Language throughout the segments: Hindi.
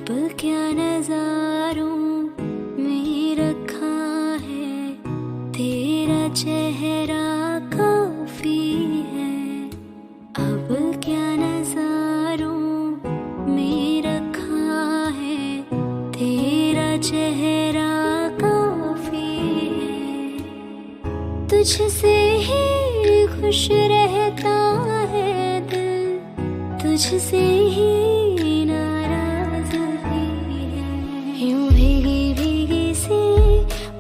क्या नजारों में रखा है तेरा चेहरा काफी है। अब क्या नजारों में रखा है तेरा चेहरा काफी है। तुझसे ही खुश रहता है दिल, तुझसे ही यूं भीगी भीगी सी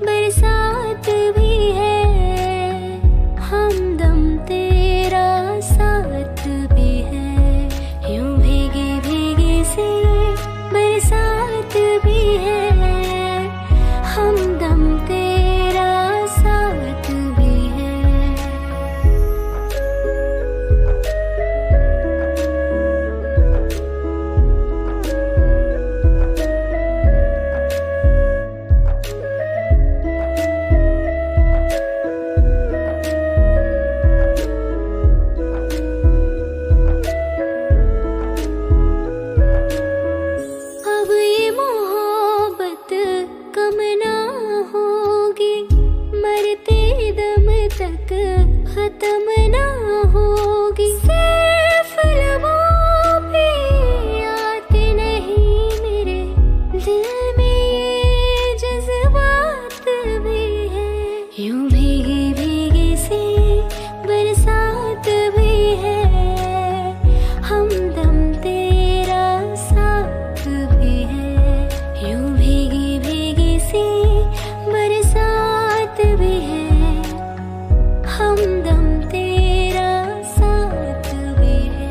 बरसात भी है, हमदम तेरा साथ भी है। यूं भीगी भीगी सी बरसात भी है, हमदम तेरा साथ भी है। तक खत्म ना होगी, सिर्फ लबों पे आते नहीं मेरे दिल में ये जज्बात भी है। यूं भीगी भीगी सी बरसात भी है, हमदम तेरा साथ भी है। यूं भीगी भीगी सी बरसात भी है, हमदम तेरा साथ भी है।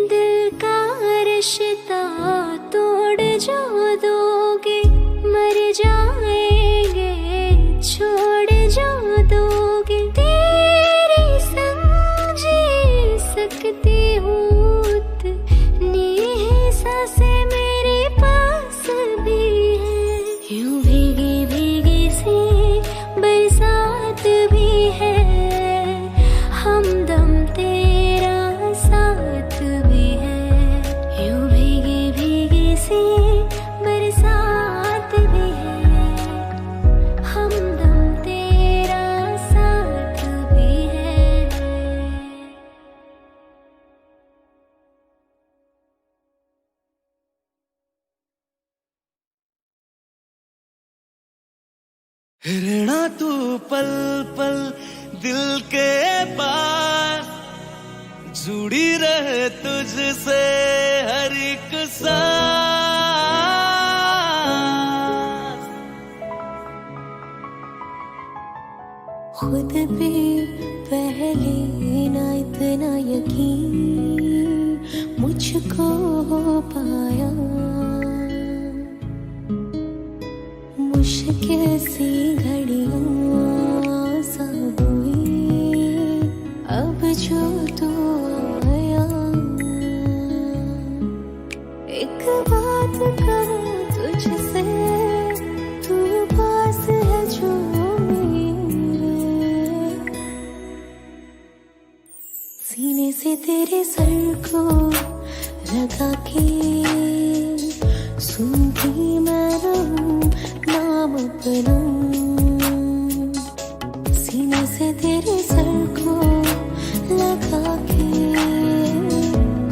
दिल का रिश्ता तोड़ जो दोगे, मर जाएंगे छोड़ जो दोगे। तेरे संग जी सकती हूँ इतनी ही सांसें मेरे पास भी है। यूं भीगी भीगी सी बरसात भी है, हमदम तेरा साथ भी है। यूं भीगी भीगी सी बरसात भी है, हमदम तेरा साथ भी है। रहना तू पल पल दिल के पास, जुड़ी रहे तुझसे हर एक सांस। खुद भी पहले ना इतना यकीन मुझको हो पाया, मुश्किल सी घड़ियां आसान हुई अब जो तू आया। एक बात कहूं तुझसे, तू पास है जो सीने से तेरे सर को लगा के सुनती मैं रहूं नाम अपना। सीने से तेरे सर को लगा के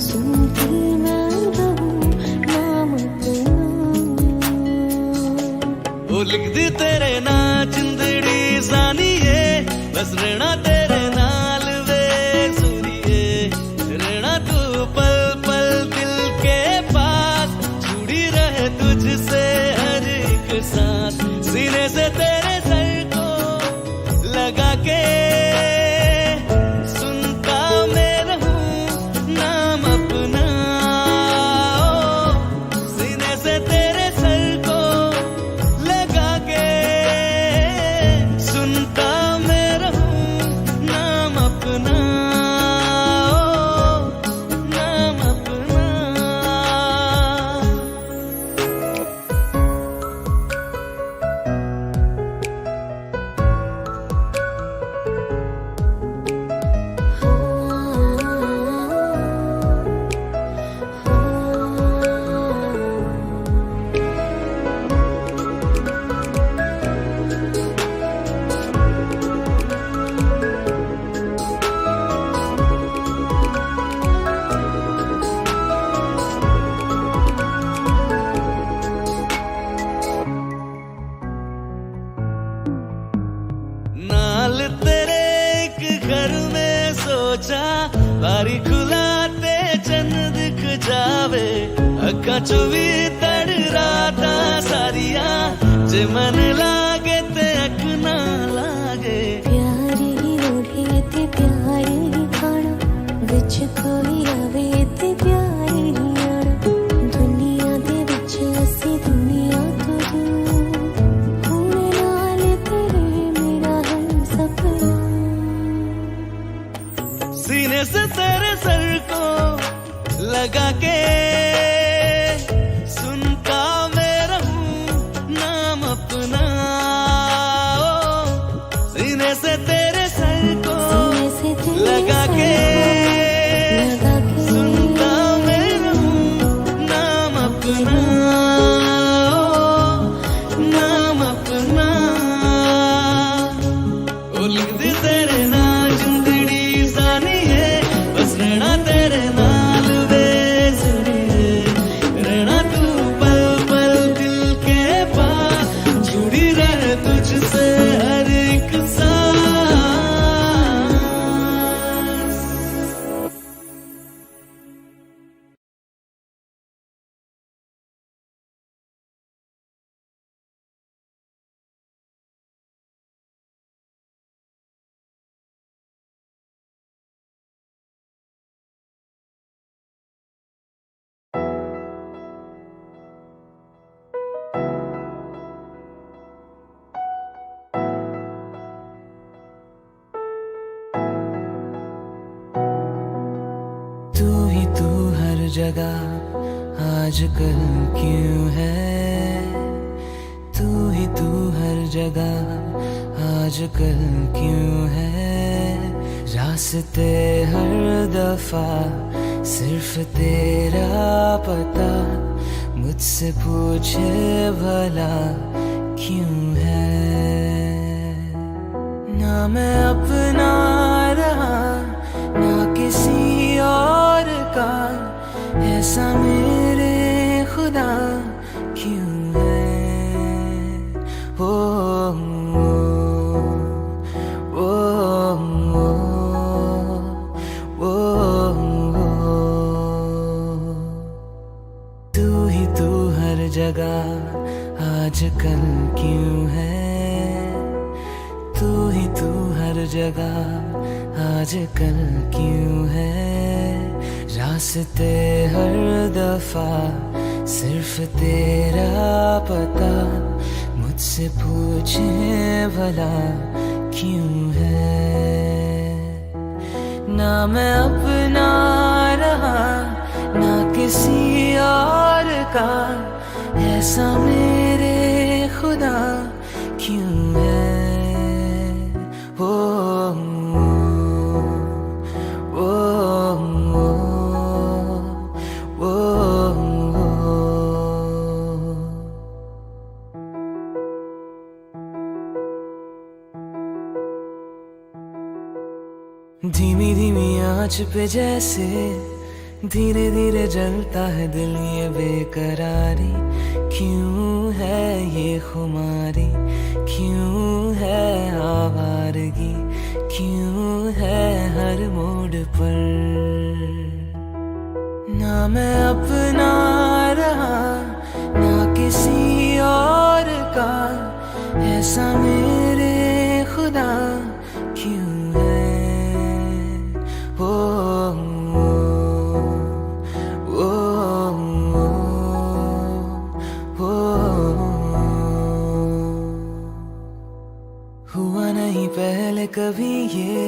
सुनती मैं रहूं नाम अपना। वो लिख दी तेरे ना जिंदड़ी जानिए, बस रहना तेरे नाल वे सुनिए। रहना तू पल पल दिल के पास, जुड़ी रहे तुझसे हर एक सांस। सीने से तेरे सर को लगा के सुनता मैं रहूं नाम अपना। सीने से तेरे सर को लगा के सुनता मैं रहूं नाम अपना, नाम अपना। नाल तेरे एक घर में सोचा बारी खुलाते चन्न दिख जावे अखा चो भी तड़ राता सारिया जे मन लागे ते अख ना लागे प्यारी ओढ़े ते प्यारी खाना विच कोई आवे ते प्यारी आना दुनिया दे विच असी दुनिया तो दूर हुण नाल तेरे मेरा हम सपना सीने से तेरे सर को लगा के सुनता मैं रहूं नाम अपना ओ, सीने से तेरे सर को लगा के सुनता मैं रहूं नाम अपना ओ, नाम अपना ओ लिख दी तेरे नाल जिंदड़ी जानी है बस रहना तेरे नाल वे जरूरी रहना तू पल पल दिल के पास जुड़ी रहे तुझसे हर एक सांस तू ही तू हर जगह आजकल क्यों है तू ही तू हर जगह आजकल क्यों है रास्ते हर दफा सिर्फ तेरा पता मुझसे पूछे भला क्यों है ना मैं अपना रहा ना किसी और का ऐसा मेरे खुदा क्यों है ओ, ओ, ओ, तू ही तू हर जगह आजकल क्यों है तू ही तू हर जगह आजकल क्यों है रास्ते हर दफा सिर्फ तेरा पता मुझसे पूछे भला क्यों है ना मैं अपना रहा ना किसी और का ऐसा मेरे खुदा क्यों है ओ, ओ, ओ, धीमी धीमी आंच पे जैसे धीरे धीरे जलता है दिल ये बेकरारी क्यों है ये खुमारी क्यों है आवारगी क्यों है हर मोड़ पर ना मैं अपना रहा ना किसी और का ऐसा मेरे खुदा क्यों है ओ, ओ, ओ, हुआ नहीं पहले कभी ये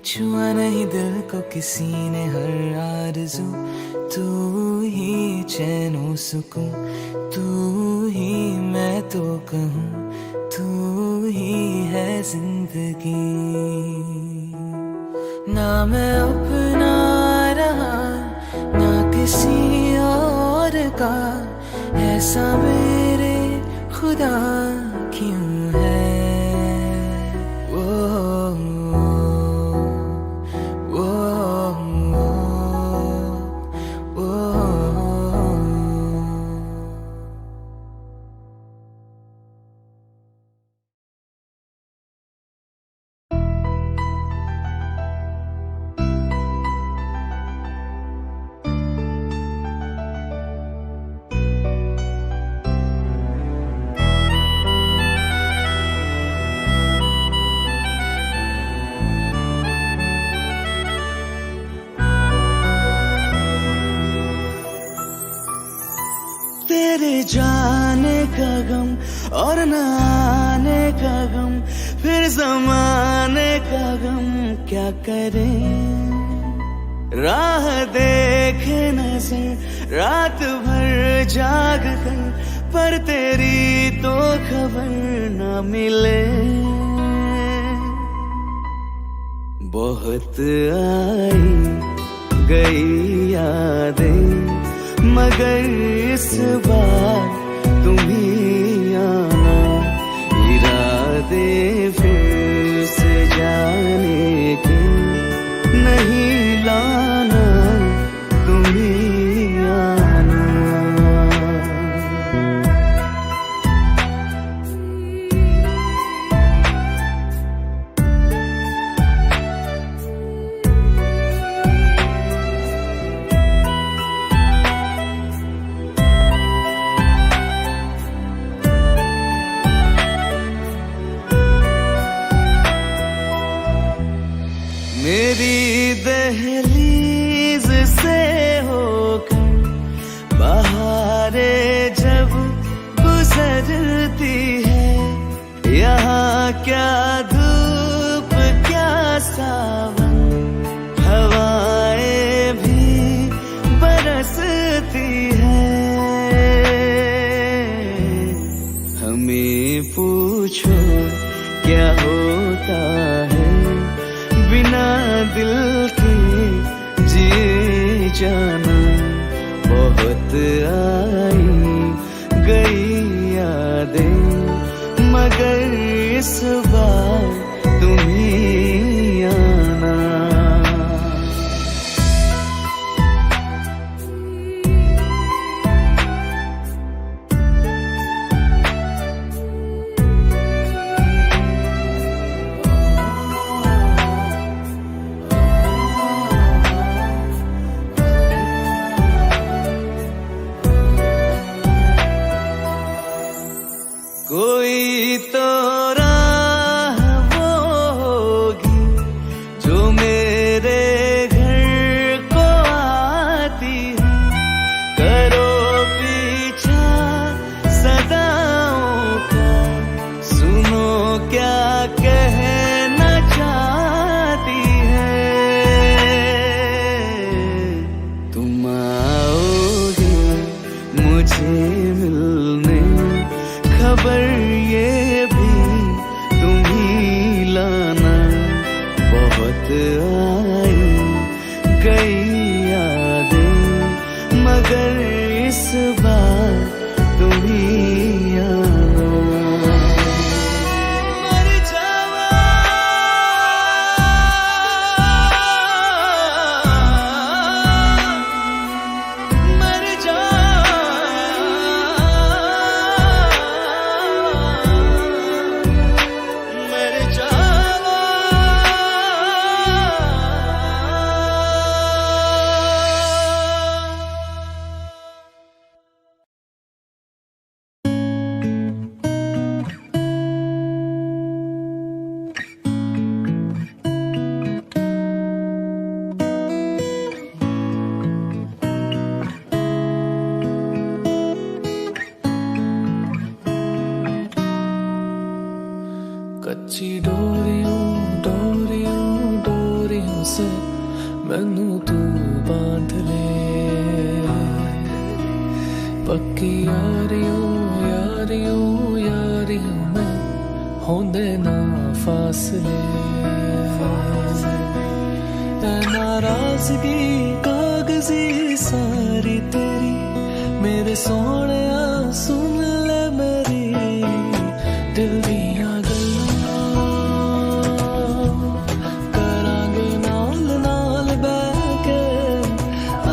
छुआ नहीं दिल को किसी ने हर आरज़ू तू ही चैनो सुकून तू ही मैं तो कहूँ तू ही है जिंदगी ना मैं अपना रहा ना किसी और का ऐसा मेरे खुदा क्यों है ओ, जाने का गम और न आने का गम, फिर जमाने का गम क्या करें। राह देखे नजर रात भर जाग कर, पर तेरी तो खबर न मिले। बहुत आई गई यादें, मगर इस बार तुम ही आना। इरादे फिर से जाने के नहीं लाना, तुम ही आना। मेरी दहलीज से होकर बहारें जब गुजरती है, यहाँ क्या धूप क्या सावन, हवाएं भी बरसती है। हमें पूछो क्या होता है बिना दिल के जिए जाना। बहुत आई गई यादें, मगर इस बार तुम ही आना। कोई तो राह वो होगी जो मेरे घर को आती है। करो पीछा सदाओं का, सुनो क्या कहना चाहती है। तुम आओगे मुझे मिलने, खबर ये भी तुम ही लाना। बहुत आई गई यादें, मगर इस बार तुम ही आना। मर जावा मर जा कच्ची डोरियों डोरियों डोरियों से मैनू तू बांध ले। पक्की यारियों यारियों यारियों में होंदे ना फासले। नाराजगी कागजी सारी तेरी, मेरे सोने सुन ले मेरी दिल दिया गल्लां। करांगे नाल नाल बैके,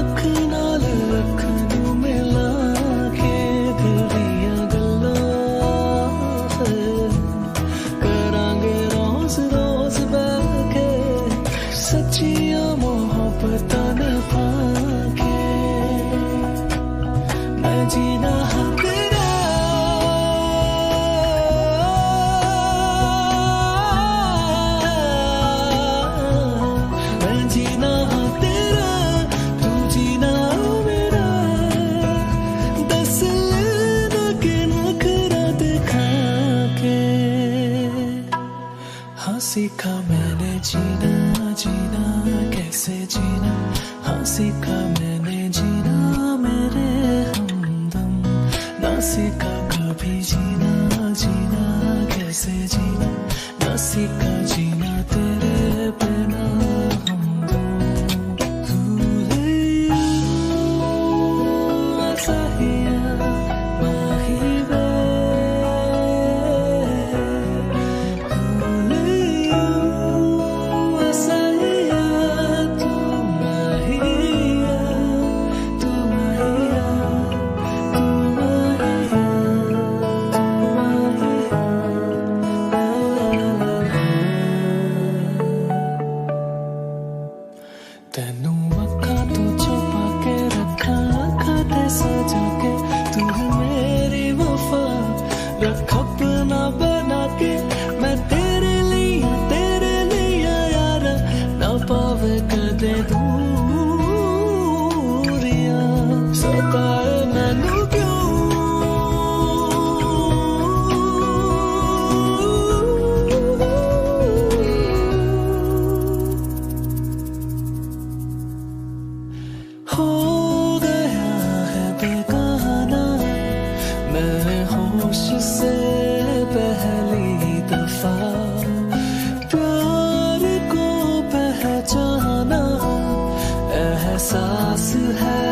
अख नाल अख नू मिला के दिल दिया गल्लां। करांगे रोज रोज बैके, सच्चियां मोहब्बतां निभा के। मैं जीना सीखा मैंने जीना जीना कैसे जीना, हाँ सीखा मैंने जीना मेरे हमदम। ना सीखा कभी जीना जीना कैसे जीना, ना सीखा जीना तेरे बिना हमदम। भूले सहिया माही वे, तेनू अखा तो छुपा के रखा अखा ते सजा के, तू है मेरी वफा रख अपना बना के। मैं तेरे लिया यार ना पावे कदे दूरियां, सताए मैनू क्यों हो गया है बेगाना मैं होश से पहली दफा। प्यार को पहचाना एहसास है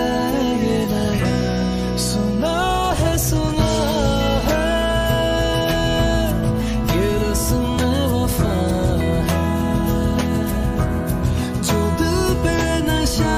ये नया, सुना है ये रस्म वफा है जो दिल पे नशा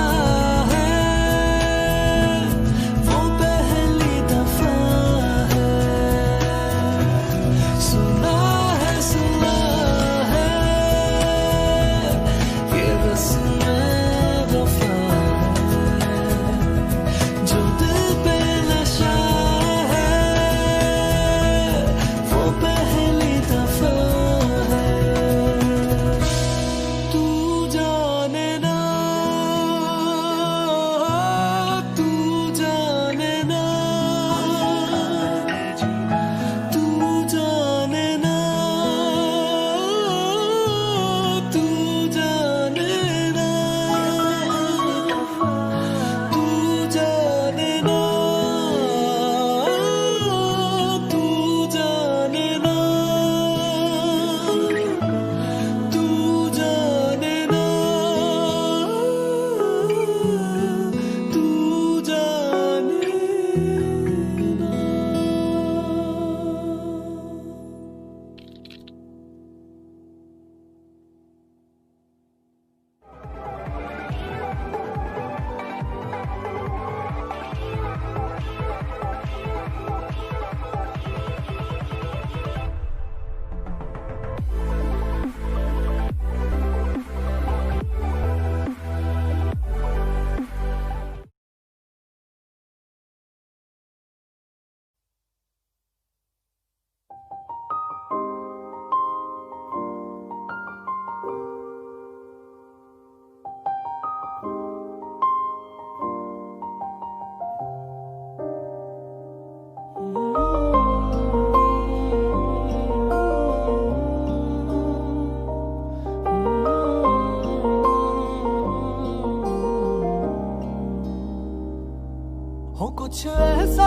हो कुछ ऐसा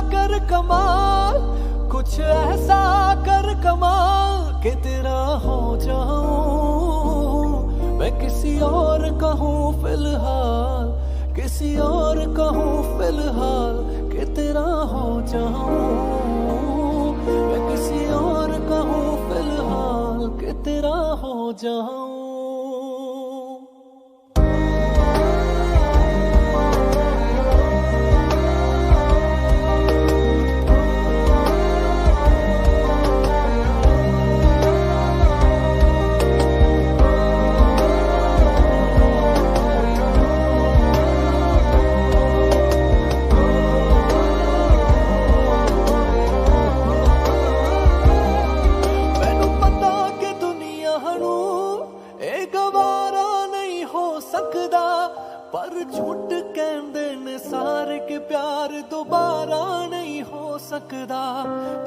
कर कमाल, कुछ ऐसा कर कमाल कि तेरा हो जाऊं मैं किसी और कहूँ फिलहाल, किसी और कहूँ फिलहाल कि तेरा हो जाऊं मैं किसी और कहूँ फिलहाल कि तेरा हो जाऊं। पर झूठ कहंदे ने सारे के प्यार दोबारा नहीं हो सकदा,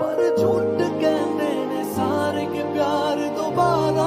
पर झूठ कहंदे ने सारे के प्यार दोबारा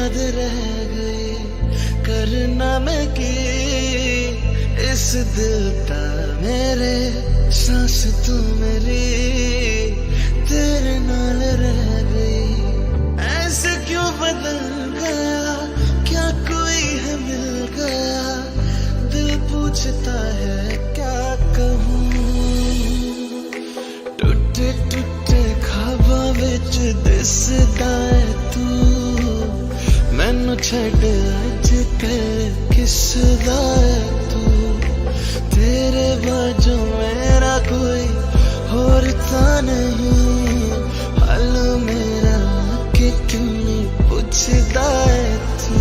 याद रह गई करना मैं की इस दिल का मेरे सांस तू मेरी तेरे नाल रह गई ऐसे क्यों बदल गया क्या कोई है मिल गया दिल पूछता है क्या कहूँ टूटे टूटे ख्वाबां विच दिसदा है तू मैनू छड्ड अज कल किसदा है तू तेरे बाजू मेरा कोई और था नहीं हाल मेरा कि क्यों नहीं पूछदा है तू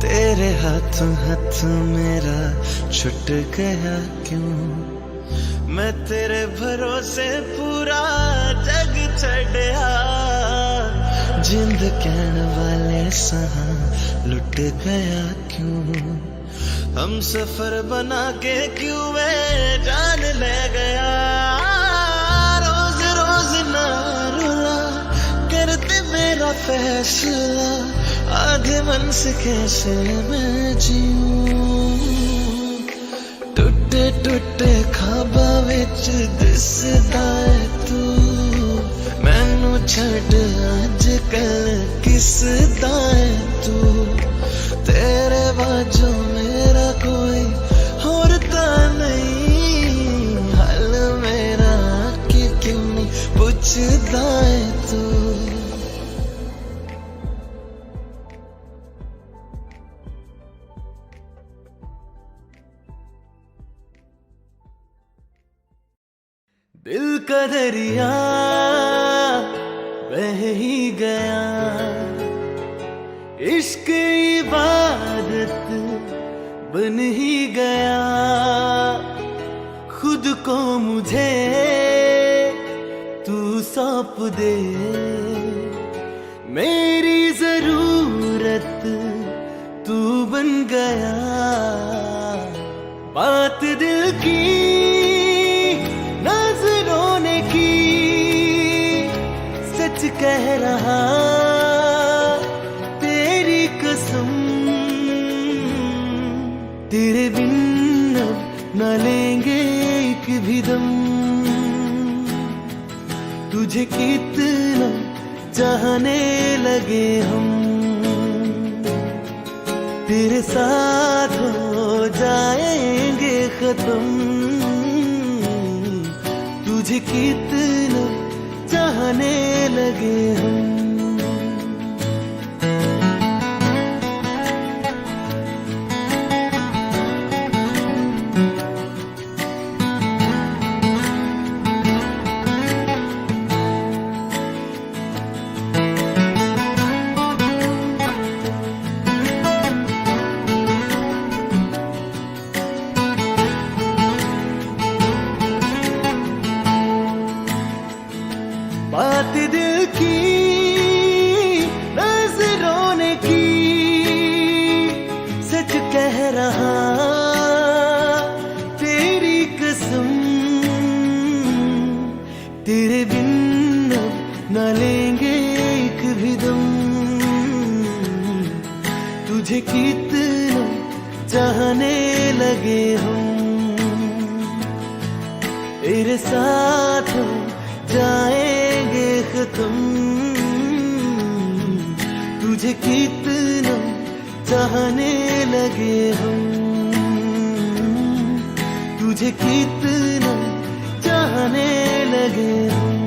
तेरे हाथों हाथ मेरा छुट गया क्यों मैं तेरे भरोसे पूरा जग छड़या जिंद कहन वाले सहा लुट गया क्यों हम सफर बना के क्यों वे जान ले गया रोज रोज ना रुला करते मेरा फैसला आधे मन से कैसे मैं जीऊं टूटे टूटे ख्वाबां विच दिसदा है तू मैनू छड्ड अज कल किसदा है तू तेरे बाजू मेरा कोई और तां नहीं हाल मेरा कि क्यों नहीं पुछदा है तू दिल का दरिया बह ही गया इश्क इबादत बन ही गया खुद को मुझे तू सौंप दे मेरी जरूरत तू बन गया बात दिल की कह रहा तेरी कसम तेरे बिन अब न लेंगे एक भी दम तुझे कितना चाहने लगे हम तेरे साथ हो जाएंगे खत्म तुझे कितना चाहने लगे हम बात दिल की नजरों ने की सच कह रहा तेरी कसम तेरे बिन अब न लेंगे एक भी दम तुझे कितना चाहने लगे हम तेरे साथ जाएंगे खत्म तुझे कितना चाहने लगे हम तुझे कितना चाहने लगे हम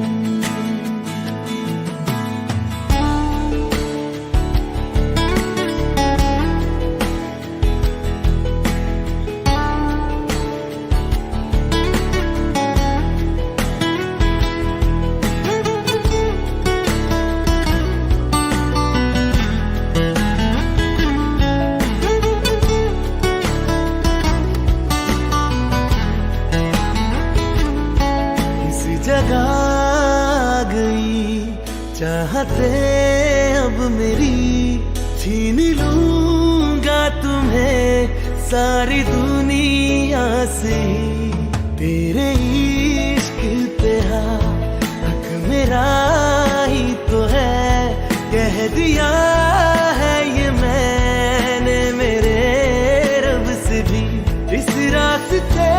चाहते अब मेरी छीन लूंगा तुम्हें सारी दुनिया से। तेरे इश्क पे हक मेरा ही तो है, कह दिया है ये मैंने मेरे रब से भी। इस रास्ते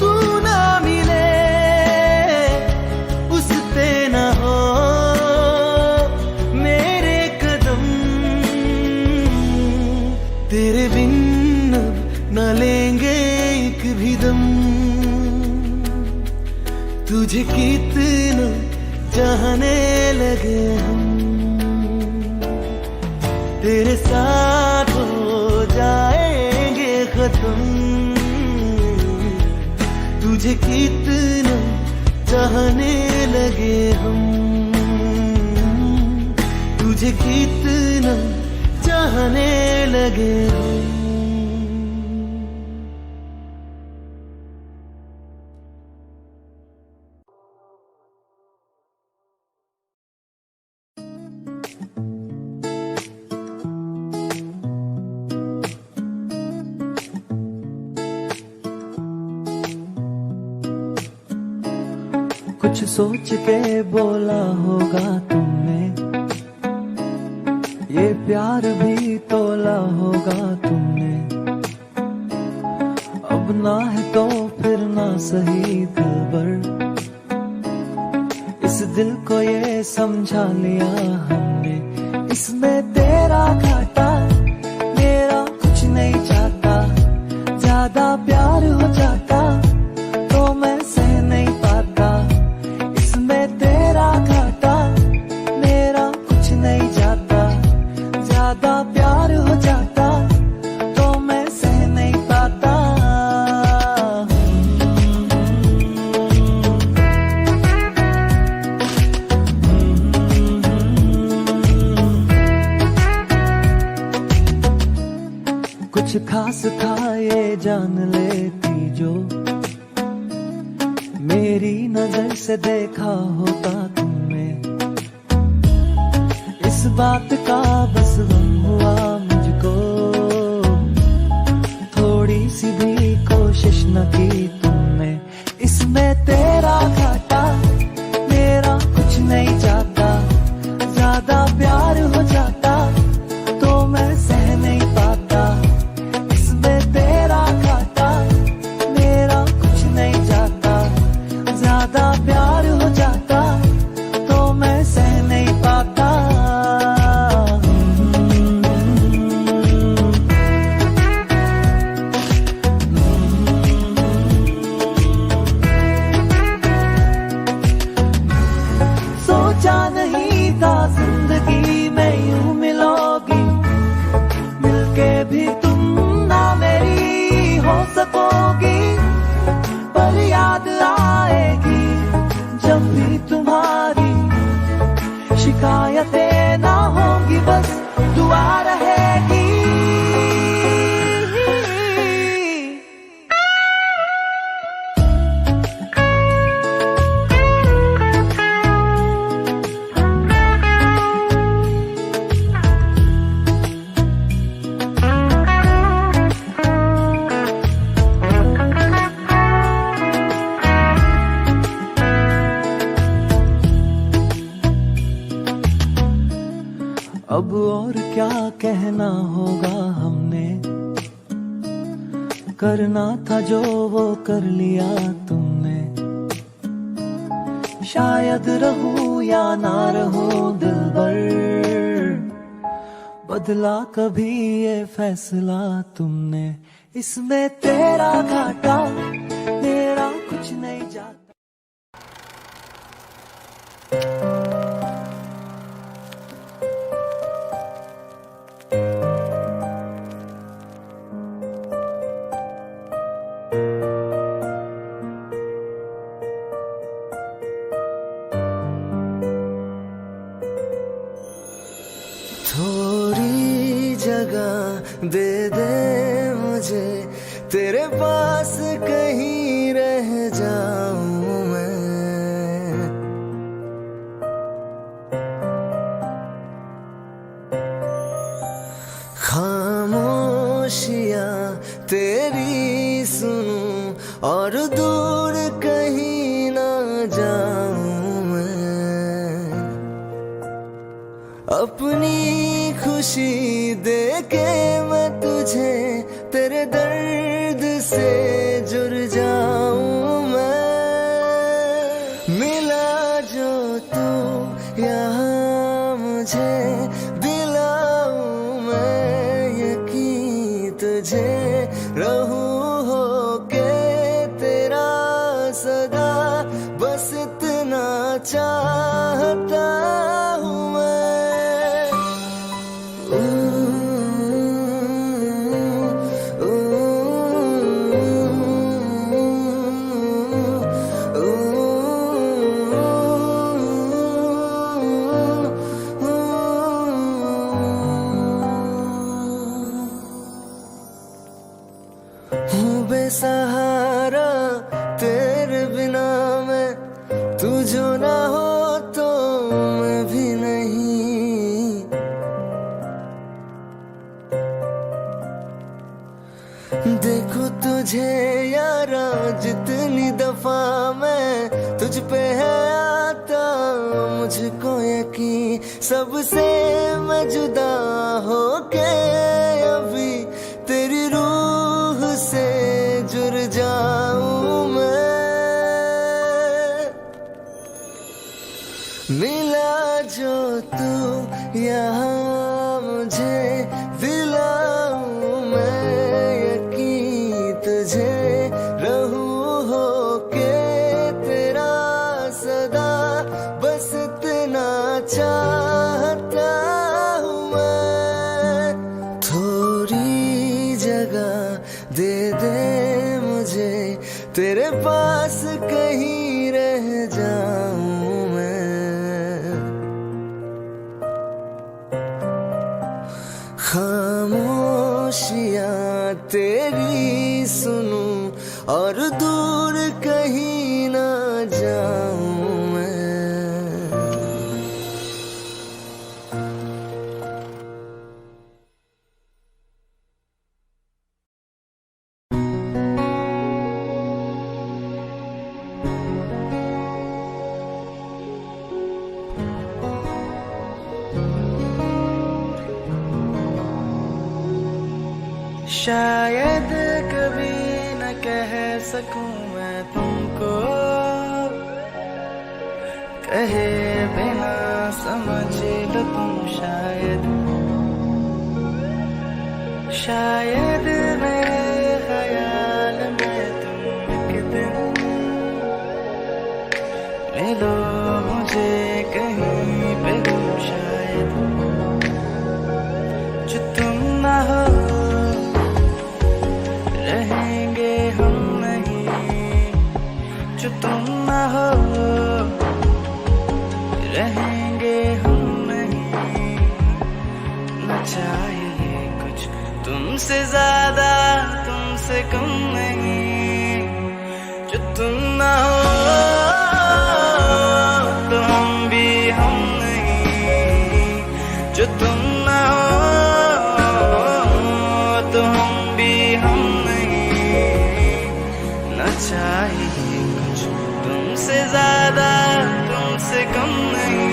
तू ना मिले उस पे ना हो मेरे कदम, तेरे बिन न लेंगे एक भी दम। तुझे कितना चाहने लगे हम, तेरे साथ हो जाएंगे खत्म। तुझे कितना चाहने लगे हम, तुझे कितना चाहने लगे हम। कुछ सोच के बोला होगा तुमने, ये प्यार भी तोला होगा तुमने। अब ना है तो फिर ना सही दिलबर, इस दिल को ये समझा लिया हमने। इसमें तेरा घाटा मेरा कुछ नहीं चाहता, ज्यादा प्यार हो जाता तो मैं सह नहीं पाता। इसमें तेरा घाटा मेरा कुछ नहीं जाता, ज्यादा प्यार हो जाता तो मैं सह नहीं पाता। कुछ खास था ये जान लेती जो, मेरी नजर से देखा होता तुमने। इस बात का बस गम हुआ मुझको, थोड़ी सी भी कोशिश न की तुमने। इसमें तेरा घाटा मेरा कुछ नहीं जाता, ज्यादा प्यार हो जाता तो मैं सह नहीं पाता। इसमें तेरा घाटा मेरा कुछ नहीं जाता, ज्यादा प्यार हो जाता तो मैं सह नहीं पाता। सोचा नहीं था जिंदगी में यूं मिलोगी, मिलके भी तुम ना मेरी हो सकोगी। पर याद आएगी जब भी तुम्हारी, शिकायतें ना होंगी बस दुआ रहेगी। अब और क्या कहना होगा हमने, करना था जो वो कर लिया तुमने। शायद रहूं या ना रहूं दिलबर, बदला कभी ये फैसला तुमने। इसमें तेरा घाटा मेरा कुछ नहीं जाता। थोड़ी जगह दे दे मुझे, तेरे पास कहीं रह जाऊं मैं। मिला जो तू यहाँ मुझे, दिलाऊं मैं यकीन तुझे, रहूं होके तेरा सदा, बस इतना चाहता हूँ मैं। हूँ बेसहारा तेरे बिना मैं, तू जो ना हो तो मैं भी नहीं। देखो तुझे यारा जितनी दफा मैं तुझ पे है आता, मुझको यकीन सबसे मैं जुदा होके अभी तेरी रूह से जुड़ जाऊं मैं। मिला जो तू यहाँ मुझे, दिलाऊं मैं यकीन तुझे, रहूं होके तेरा सदा, बस इतना चाहता हूँ मैं। थोड़ी जगह दे दे मुझे, तेरे पास कहीं रह जाऊं मैं। खामोशियाँ तेरी सुनूं और दूर कहीं ना जाऊं मैं। शायद कभी न कह सकूं मैं तुमको, कहे बिना समझ लो तुम शायद। शायद मेरे ख्याल में तुम एक दिन ले लो मुझे कहीं पे तुम शायद। जो तुम ना हो रहेंगे हम नहीं, जो तुम ना हो रहेंगे हम नहीं। न चाहिए कुछ तुमसे ज्यादा तुमसे कम नहीं, जो तुम ना हो तो हम भी हम नहीं, जो तुम ना हो तो हम भी हम नहीं। न चाहिए कुछ तुमसे ज्यादा तुमसे कम नहीं।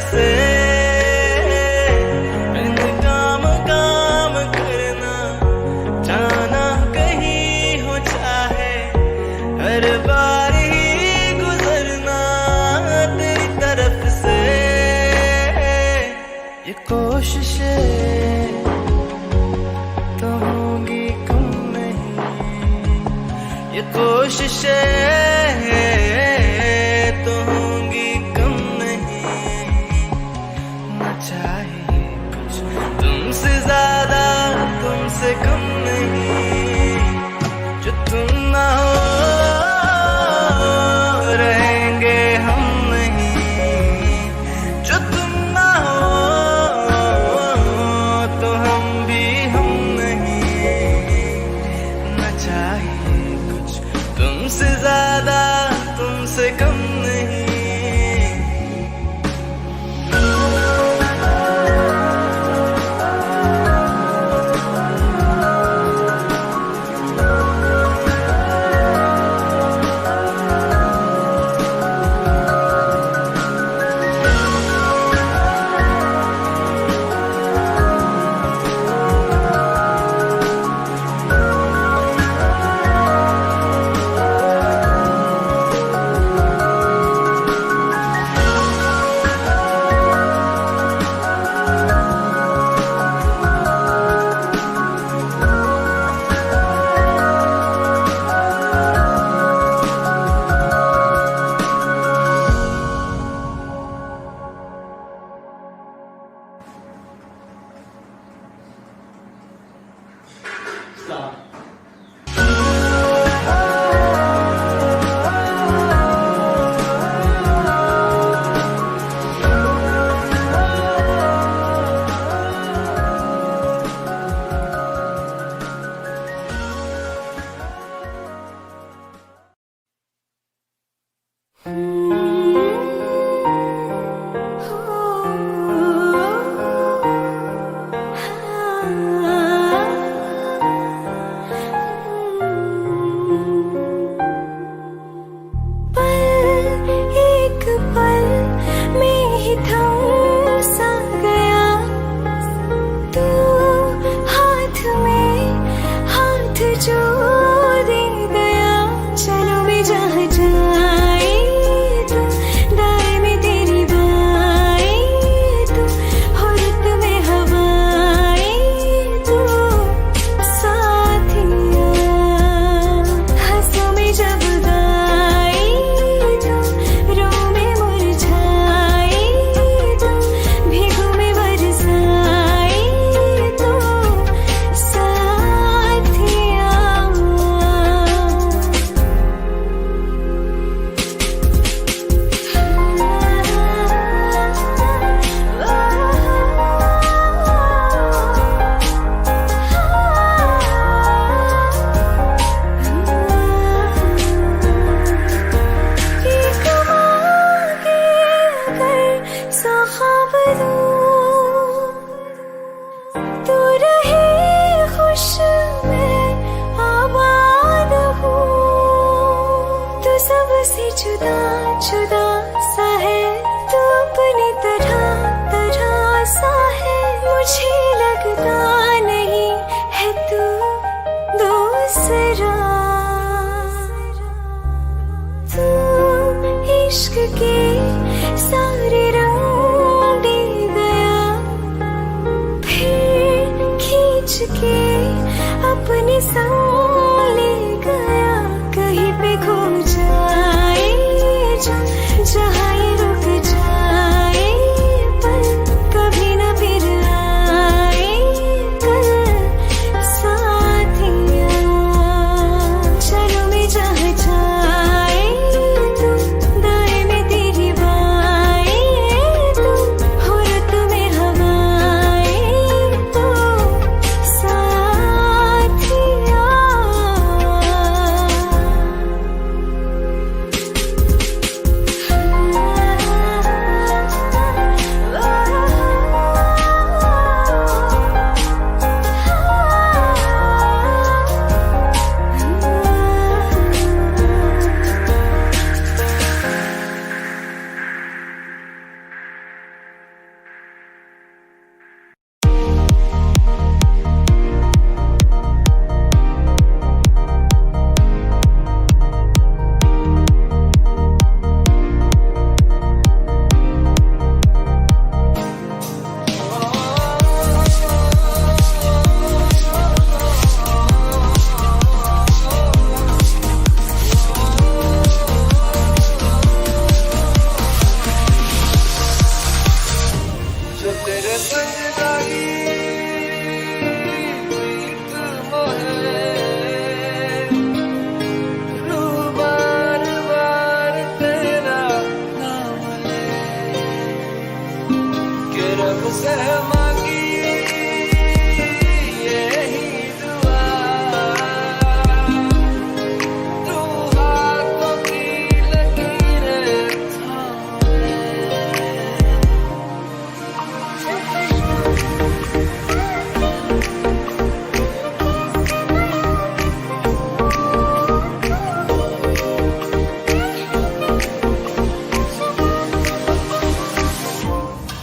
से काम काम करना, जाना कहीं हो चाहे, हर बार ही गुजरना तेरी तरफ से। ये कोशिशें तो होंगी कम नहीं, ये कोशिशें तो होंगी कम नहीं। न चाहिए कुछ तुमसे ज्यादा तुमसे कम नहीं, जो तुम ना हो रहेंगे हम नहीं, सा ख्वाब दूं, तू रहे खुश मैं आबाद हूँ। तू सबसे जुदा जुदा सा है, तू अपनी तरह तरह सा है। मुझे लगता नहीं है तू दूसरा। तू इश्क के सारे रंग दे गया, फिर खींच के अपने संग ले गया। कहीं पे खो जाए जहाँ ये रुक जाए, पर कभी न फिर आए कल साथिया। चलो मैं जहाँ जाए तू, दाएं में तेरी बाएं तू, हो रुत में हवाएं तू साथिया। जो तेरे संग जागी प्रीत मोहे, रू बार बार तेरा नाम ले के रब से मांगी यही दुआ। तू हाथों की लकीरें थाम ले।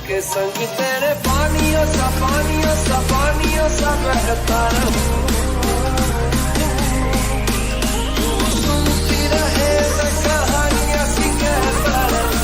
के संग तेरे पानियों सा बहता रहूं। तू सुनती रहे मैं कहानियां सी कहता रहूं।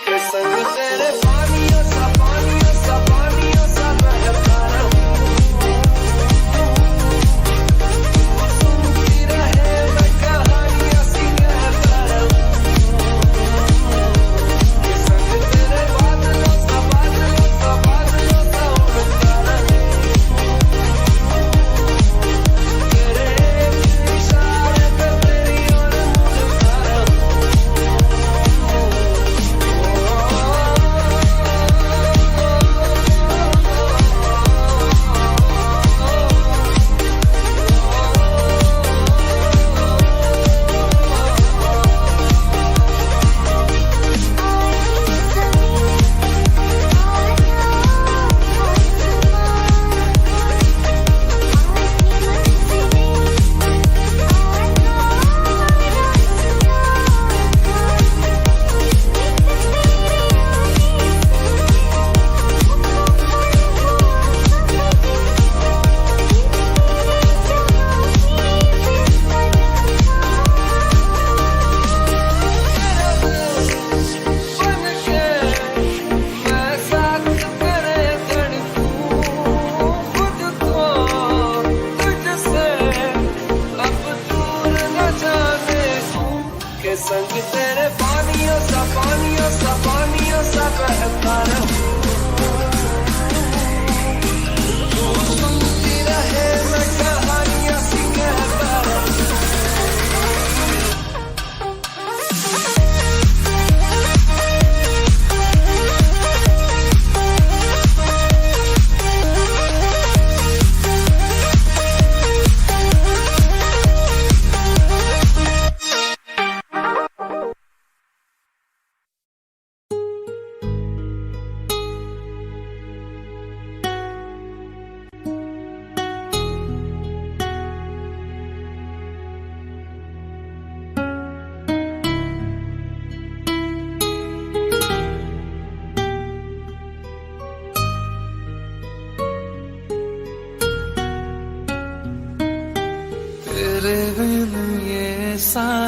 के संग तेरे पानियों सा बहता रहूं।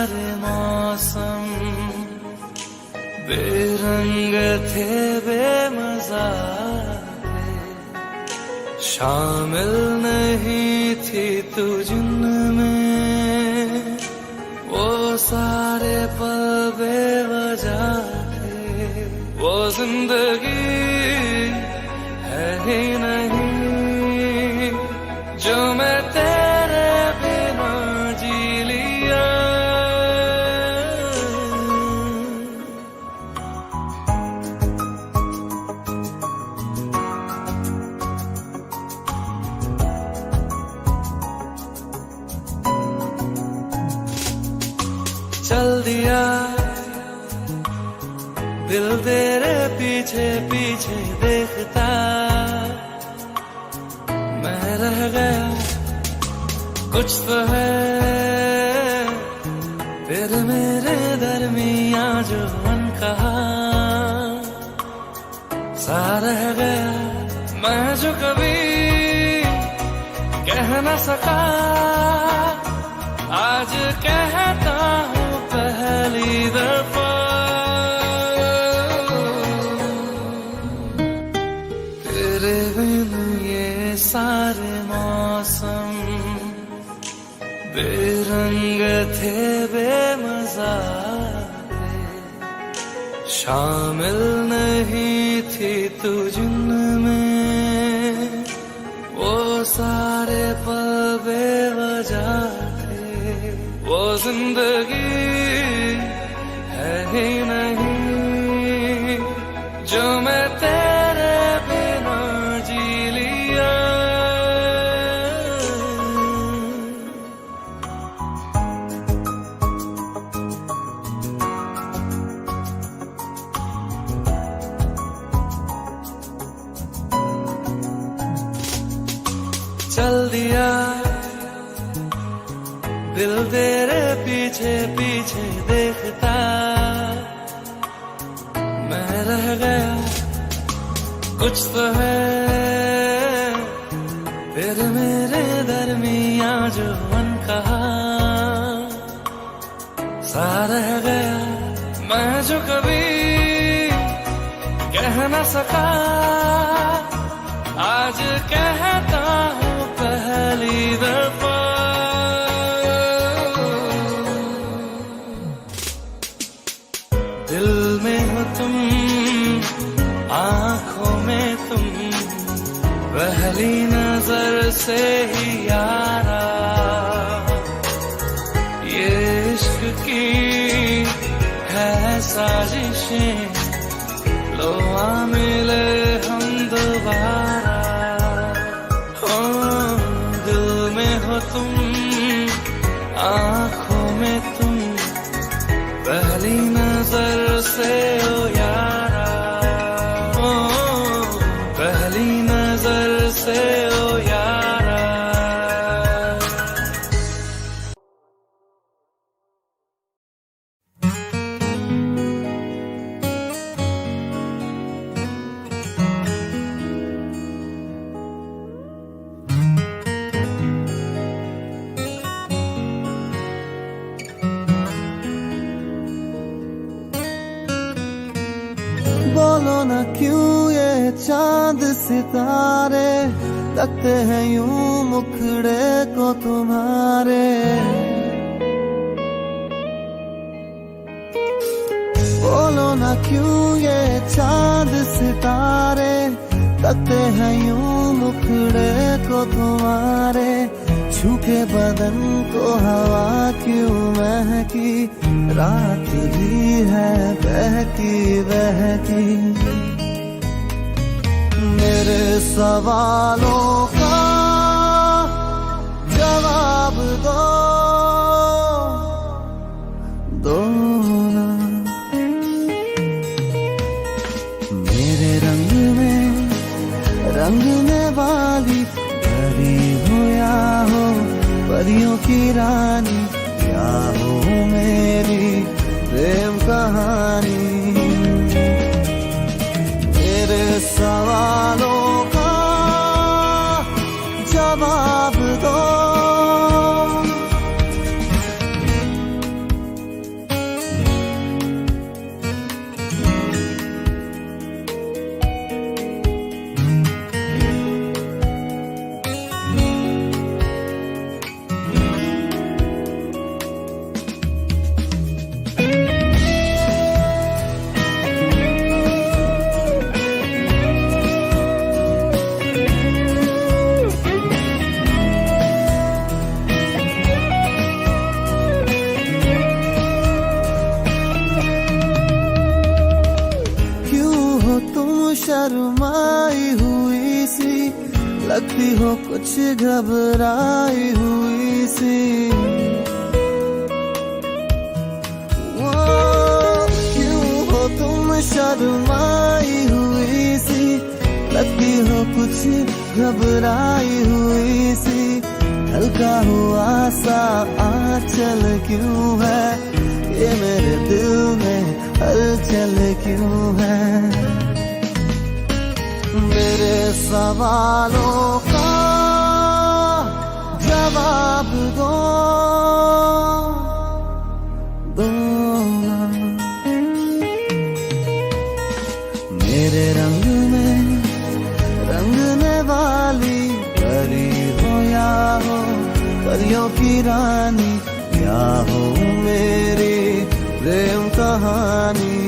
सारे मौसम बेरंग थे बेमजा थे, शामिल नहीं थी तू जिनमें वो सारे पल बेवजह थे। वो जिंदगी है ही नहीं जो मैं तेरे बिना जी लिया। चल दिया दिल तेरे पीछे पीछे देखता, मैं रह गया कुछ तो है फिर मेरे दरमिया जो अनकहा सा रह गया। मैं जो कभी कह न सका आज कहता हूँ पहली दफा। तेरे बिन ये सारे मौसम बेरंग थे बेमजा थे, शामिल नहीं थी तू जिनमें वो सारे पल बेवजह थे। वो जिंदगी है ही नहीं जो मैं तेरे बिना जी लिया। चल दिया दिल तेरे पीछे पीछे देखता, मैं रह गया कुछ तो है फिर मेरे दरमिया जो अनकहा सा रह गया। मैं जो कभी कह न सका आज कहता हूँ पहली दफा। दिल में हो तुम आँखों में तुम पहली नजर से ही यारा, ये इश्क की है साजिशें लो आ मिले हम दोबारा। हो दिल में हो तुम आँखों में तुम पहली नजर से ओ यारा, ओ पहली नजर से ओ यारा। बोलो ना क्यों ये चांद सितारे लगते हैं यूं मुखड़े को तुम्हारे। बोलो ना क्यों ये चांद सितारे लगते हैं यूं मुखड़े को तुम्हारे। छूके बदन को हवा क्यों महकी रात भी है बहकी बहकी। मेरे सवालों का जवाब दो ना। मेरे रंगने वाली परी हो या हो परियों की रानी, क्या हो मेरी प्रेम कहानी। मेरे सवालों का जवाब दो। शर्माई हुई सी, लगती हो कुछ घबराई हुई सी। वो क्यों हो तुम शर्माई हुई सी, लगती हो कुछ घबराई हुई सी। हल्का हुआ सा आंचल क्यों है, ये मेरे दिल में हलचल क्यों है। मेरे सवालों का जवाब दो ना। मेरे रंग में रंगने वाली परी हो या हो परियों की रानी, या हो मेरी प्रेम कहानी।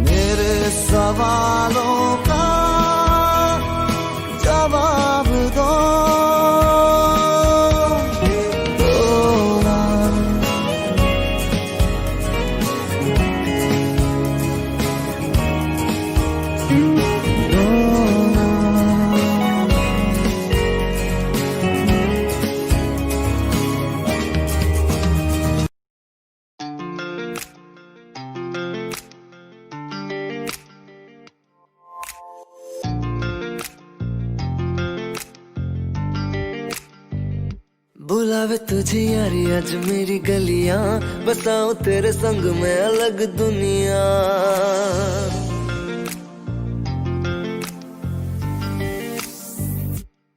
मेरे सवालों का जवाब दो ना। बुलावे तुझे यारी आज मेरी गलियां, बसाऊं तेरे संग में अलग दुनिया।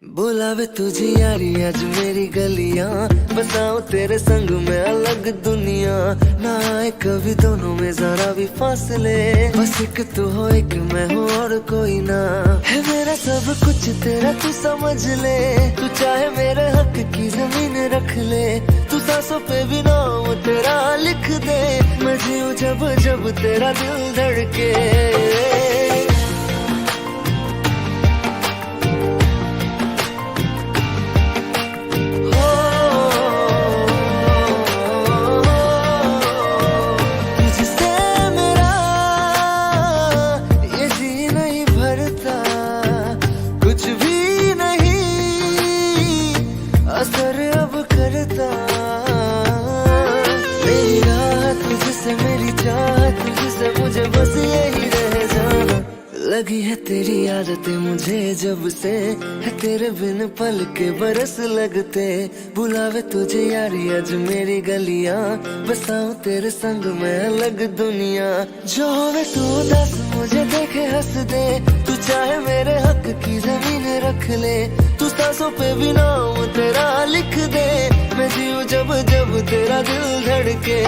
बुलावे तुझे यारी आज मेरी गलियां, बसाऊं तेरे संग में अलग दुनिया। ना आए कभी दोनों में जरा भी फासले, बस एक तू हो एक मैं हूँ और कोई ना। है मेरा सब कुछ तेरा तू समझ ले, तू चाहे मेरे हक की जमीन रख ले। तू सांसों पे भी नाम तेरा लिख दे, मैं जीऊं जब जब तेरा दिल धड़के। लगी है तेरी आदतें मुझे जब से, है तेरे बिन पल के बरस लगते। बुलावे तुझे यारी आज मेरी गलियां, बसाऊं तेरे संग में अलग दुनिया। जो होवे तू उदास मुझे देखे हंस दे, तू चाहे मेरे हक की जमीन रख ले। तू सांसों पे भी नाम तेरा लिख दे, मैं जीऊं जब जब तेरा दिल धड़के।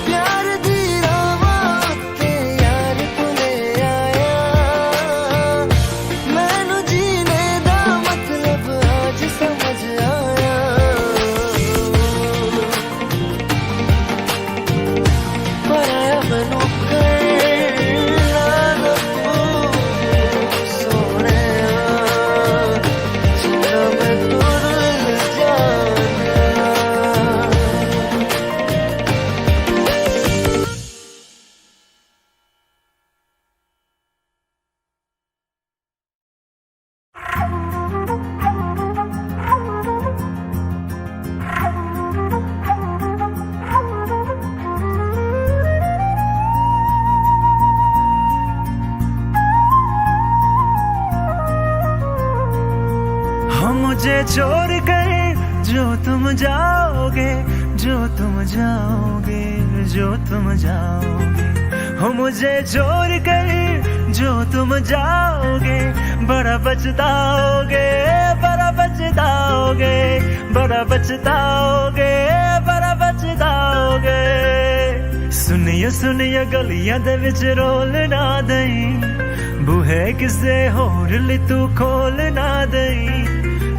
प्यार मुझे छोड़ कर जो तुम जाओगे, जो तुम जाओगे, जो तुम जाओगे। हो मुझे छोड़ कर जो तुम जाओगे, बड़ा पछताओगे, बड़ा पछताओगे, बड़ा पछताओगे, बड़ा पछताओगे। सुनिए सुनिए गलियां दे विच रोल ना दई, बूहे किसे होर ली तू खोल ना दई।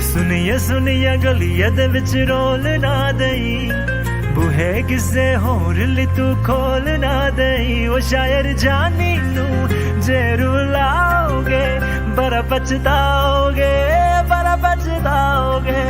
सुनिए सुनिए गलियां दे विच रोल ना दई, बूहे किसे होर ली तू खोल ना दई। ओ शायर जानी नू जे रुलाओगे, बड़ा पछताओगे, बड़ा पछताओगे।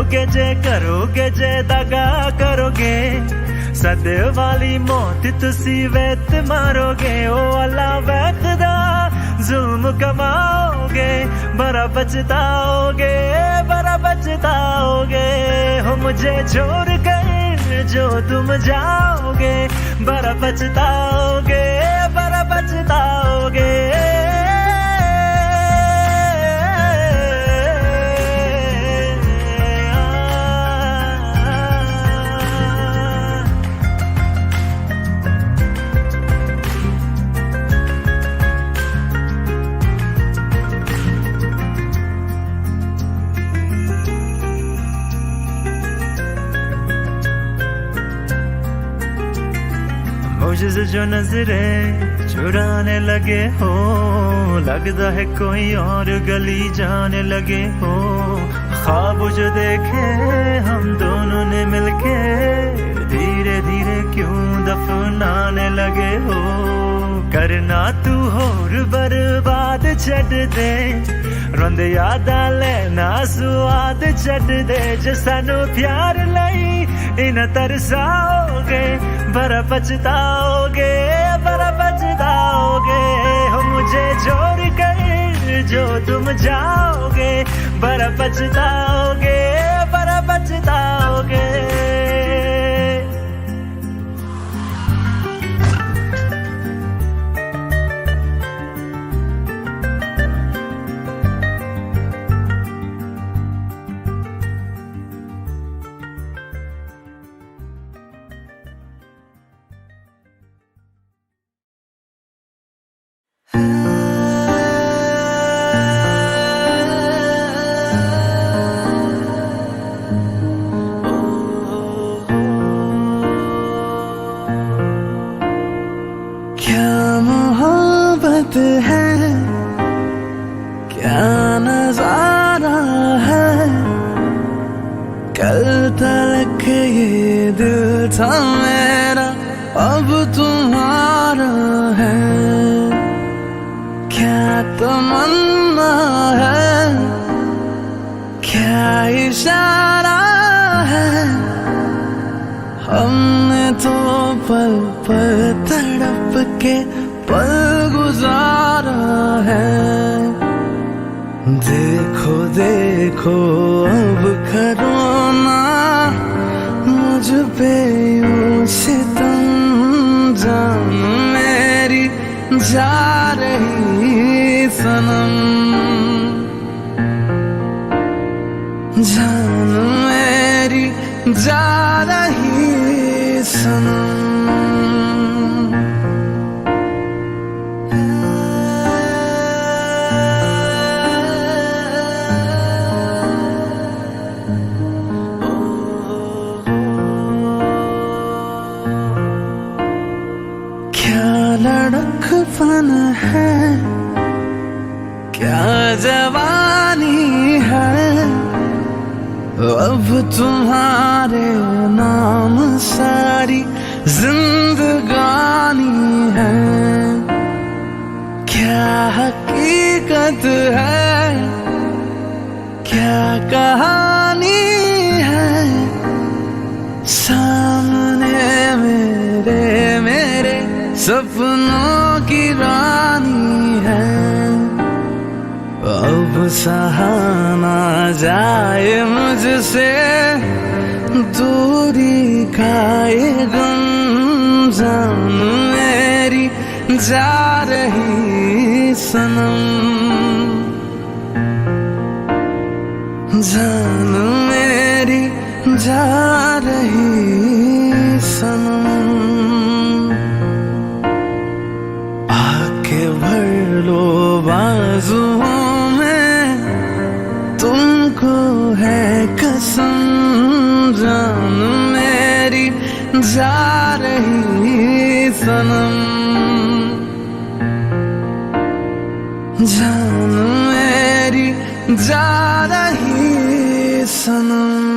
करोगे जे दगा करोगे सदे वाली मौत तुसी वैत मारोगे ओ अल्लाह वैखदा जुल्म कमाओगे बड़ा पछताओगे हो मुझे छोड़ कर जो तुम जाओगे बड़ा पछताओगे मुझसे जो नजरे चुराने लगे हो लगता है कोई और गली जाने लगे हो ख्वाब जो देखे हम दोनों ने मिलके धीरे धीरे क्यों दफनाने लगे हो करना तू होर बर्बाद छड़ दे रोंद यादा लेना स्वाद छड़ दे जे सानू प्यार लई इन तरसाओगे बड़ा पछताओगे हो मुझे छोड़ कर जो तुम जाओगे बड़ा पछताओगे है क्या नजारा है कल तक ये दिल था मेरा अब तुम्हारा है क्या तमन्ना है क्या इशारा है हमने तो पल पल तड़प के पल गुजारा है देखो देखो अब करो ना मुझ पे यूं सितम जान मेरी जा रही सनम जान मेरी जा रही सनम लड़कपन है क्या जवानी है अब तुम्हारे नाम सारी जिंदगानी है क्या हकीकत है क्या कहानी है सामने मेरे सपनों की रानी है अब सहा ना जाए मुझसे दूरी का ये गम जान मेरी जा रही सनम जान मेरी जा रही सनम भर लो बाजुओं में तुमको है कसम जान मेरी जा रही सनम जान मेरी जा रही सनम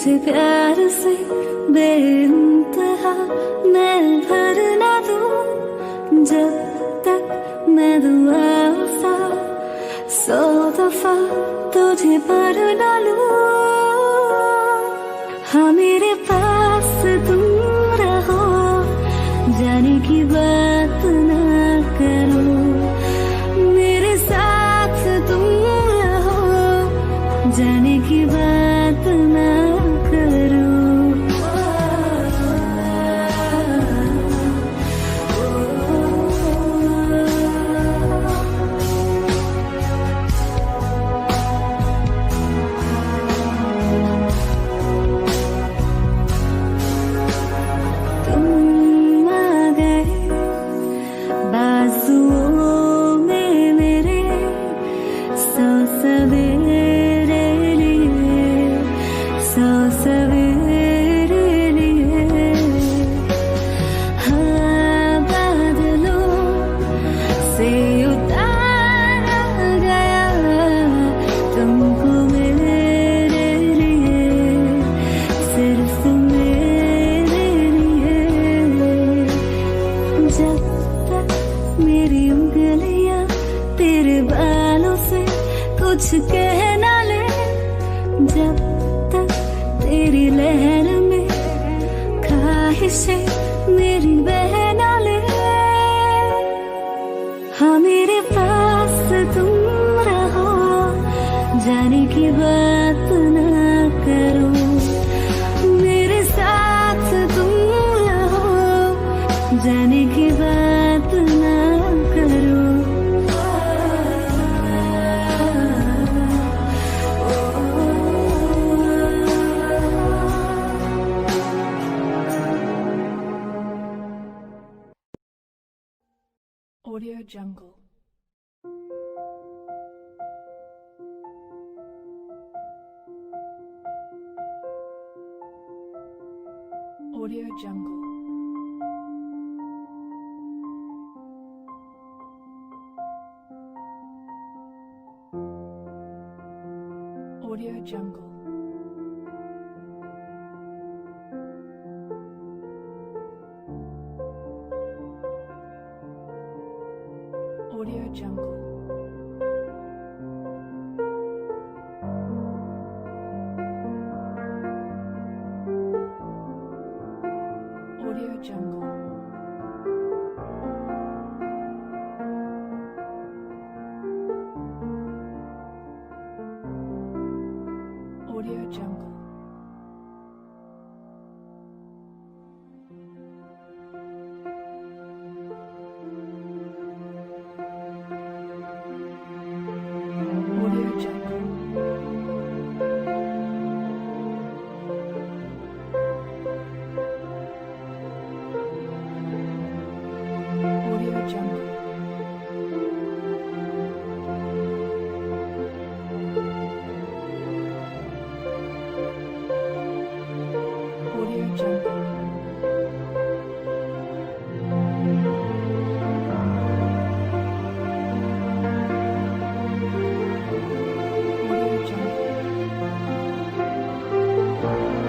तुझे प्यार से बेइंतहा मैं भर ना दूं जब तक मैं दुआ सा 100 दफा तुझे पर ना लूं। हाँ मेरे पास तुम रहो जाने की बात ना करो, मेरे साथ तुम रहो जाने की बात ना करो। तुम आ गए बाजुओं में मेरे 100 सवेरे लिए 100 सवेरे लिए। हाँ बादलों से उतारा गया तुमको मेरे लिए, सिर्फ मेरे लिए। जब तक मेरी उंगलियां तेरे बालों से कुछ कह ना ले, जब तक तेरी लहर में ख्वाहिशें मेरी बह ना ले। हाँ मेरे पास तुम रहो जाने की बात ना करो, मेरे साथ तुम रहो जाने की बात ना करो। Audio Jungle. Audio Jungle. Audio Jungle. Audio Jungle. Audio Jungle. Audio Jungle. Audio Jungle. Audio Jungle. Audio Jungle. Audio Jungle. Audio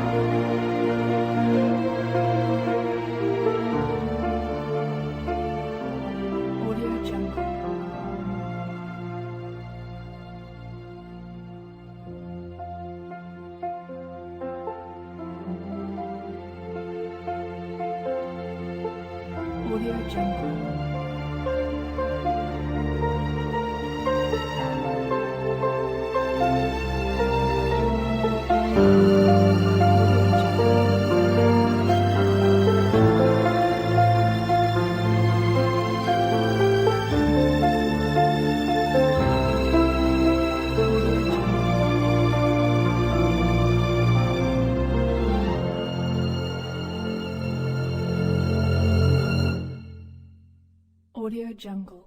Jungle. Audio Jungle. Audio Jungle.